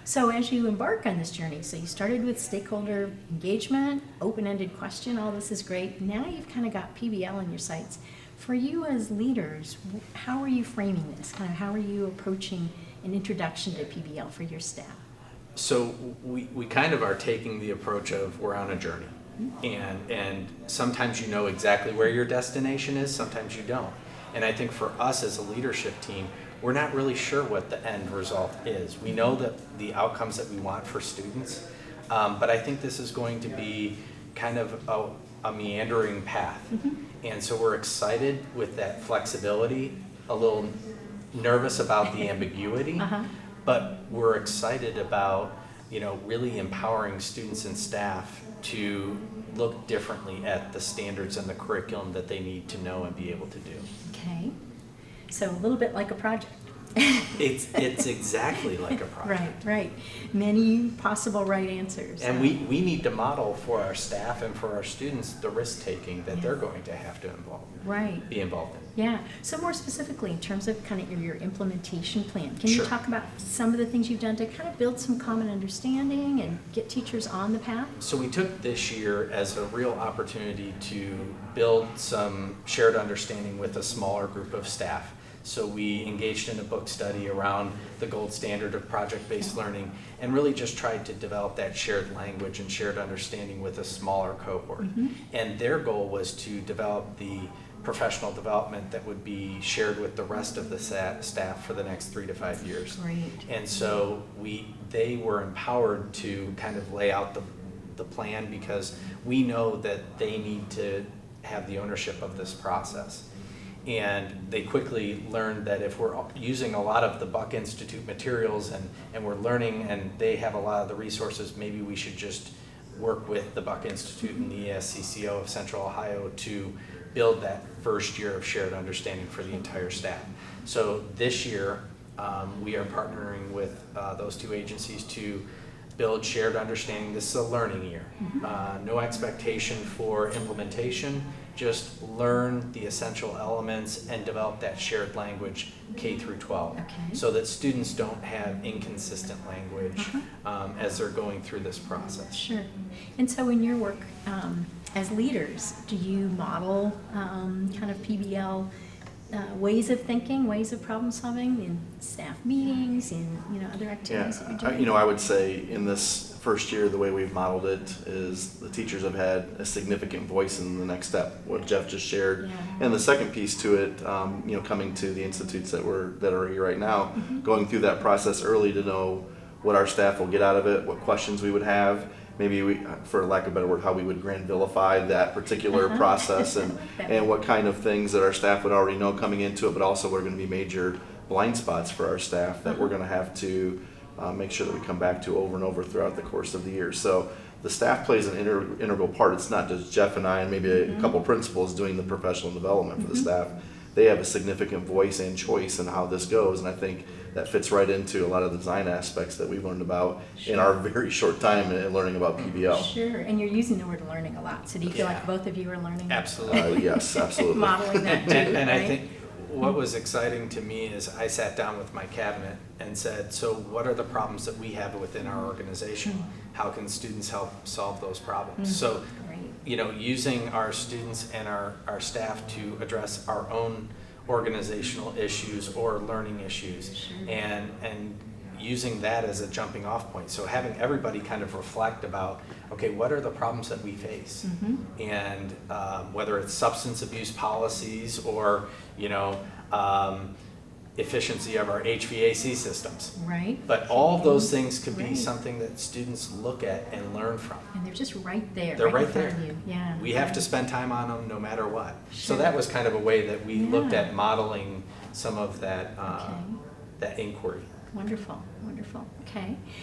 So as you embark on this journey, so you started with stakeholder engagement, open-ended question, all this is great. Now you've kind of got PBL in your sights. For you as leaders, how are you framing this? Kind of how are you approaching an introduction to PBL for your staff? So we kind of are taking the approach of we're on a journey. And sometimes you know exactly where your destination is, sometimes you don't. And I think for us as a leadership team, we're not really sure what the end result is. We know that the outcomes that we want for students, but I think this is going to be kind of a meandering path. And so we're excited with that flexibility, a little nervous about the ambiguity, but we're excited about, really empowering students and staff to look differently at the standards and the curriculum that they need to know and be able to do. Okay, so a little bit like a project. It's exactly like a project. Right. Many possible right answers. And we need to model for our staff and for our students the risk-taking that they're going to have to be involved in. Yeah. So more specifically, in terms of kind of your implementation plan, can you Sure. talk about some of the things you've done to kind of build some common understanding and get teachers on the path? So we took this year as a real opportunity to build some shared understanding with a smaller group of staff. So we engaged in a book study around the gold standard of project-based learning and really just tried to develop that shared language and shared understanding with a smaller cohort. And their goal was to develop the professional development that would be shared with the rest of the staff for the next 3 to 5 years. Great. And so they were empowered to kind of lay out the plan because we know that they need to have the ownership of this process. And they quickly learned that if we're using a lot of the Buck Institute materials and we're learning and they have a lot of the resources, maybe we should just work with the Buck Institute and the ESCCO of Central Ohio to build that first year of shared understanding for the entire staff. So this year, we are partnering with those two agencies to build shared understanding. This is a learning year. No expectation for implementation, just learn the essential elements and develop that shared language K through 12 so that students don't have inconsistent language as they're going through this process. Sure. And so in your work as leaders, do you model kind of PBL ways of thinking, ways of problem solving in staff meetings, in other activities that you're doing? I would say in this first year, the way we've modeled it is the teachers have had a significant voice in the next step, what Jeff just shared. And the second piece to it, coming to the institutes that are here right now, going through that process early to know what our staff will get out of it, what questions we would have, maybe we, for lack of a better word, how we would Granvilleify that particular process and what kind of things that our staff would already know coming into it, but also what are going to be major blind spots for our staff that we're going to have to make sure that we come back to over and over throughout the course of the year. So the staff plays an integral part. It's not just Jeff and I and maybe a couple principals doing the professional development for the staff. They have a significant voice and choice in how this goes, and I think that fits right into a lot of the design aspects that we've learned about in our very short time in learning about PBL. Sure, and you're using the word learning a lot, so do you feel like both of you are learning? Absolutely. Yes, absolutely. Modeling that too, And right? I think what was exciting to me is I sat down with my cabinet and said, so what are the problems that we have within our organization? How can students help solve those problems? So, using our students and our staff to address our own organizational issues or learning issues and using that as a jumping off point. So having everybody kind of reflect about, okay, what are the problems that we face? And whether it's substance abuse policies or, efficiency of our HVAC systems. Right. But all of those things could be something that students look at and learn from. And they're just right there. They're right in front there. of you. Yeah. We have to spend time on them no matter what. Sure. So that was kind of a way that we looked Yeah. at modeling some of that that inquiry. Wonderful. Okay.